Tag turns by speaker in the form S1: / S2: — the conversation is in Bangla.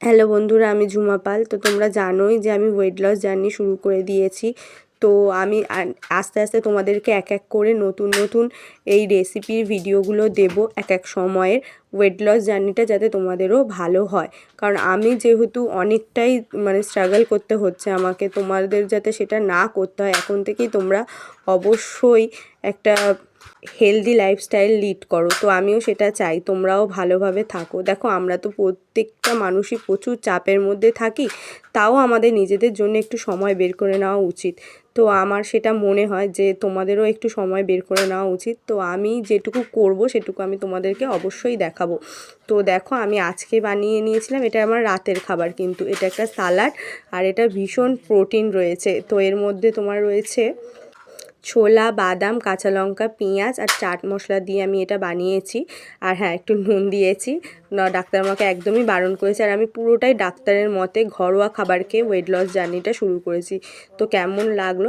S1: হ্যালো বন্ধুরা, আমি ঝুমা পাল। তো তোমরা জানোই যে আমি ওয়েট লস জার্নি শুরু করে দিয়েছি। তো আমি আস্তে আস্তে তোমাদেরকে এক এক করে নতুন নতুন এই রেসিপির ভিডিওগুলো দেব এক এক সময়ের, ওয়েট লস জার্নিটা যাতে তোমাদেরও ভালো হয়। কারণ আমি যেহেতু অনেকটাই স্ট্রাগল করতে হচ্ছে আমাকে, তোমাদের যাতে সেটা না করতে হয় এখন থেকেই তোমরা অবশ্যই একটা হেলদি লাইফস্টাইল লিড করো। তো আমিও সেটা চাই, তোমরাও ভালোভাবে থাকো। দেখো, আমরা তো প্রত্যেকটা মানুষই প্রচুর চাপের মধ্যে থাকি, তাও আমাদের নিজেদের জন্য একটু সময় বের করে নেওয়া উচিত। তো আমার সেটা মনে হয় যে তোমাদেরও একটু সময় বের করে নেওয়া উচিত। তো আমি যেটুকু করব সেটুকু আমি তোমাদেরকে অবশ্যই দেখাবো। তো দেখো, আমি আজকে বানিয়ে নিয়েছিলাম, এটা আমার রাতের খাবার, কিন্তু এটা একটা সালাড আর এটা ভীষণ প্রোটিন রয়েছে। তো এর মধ্যে তোমার রয়েছে ছোলা, বাদাম, কাঁচা লঙ্কা, পেঁয়াজ আর চাট মশলা দিয়ে আমি এটা বানিয়েছি। আর হ্যাঁ, একটু নুন দিয়েছি। ডাক্তার আমাকে একদমই বারণ করেছে, আর আমি পুরোটাই ডাক্তারের মতে ঘরোয়া খাবার খেয়ে ওয়েট লস জার্নিটা শুরু করেছি। তো কেমন লাগলো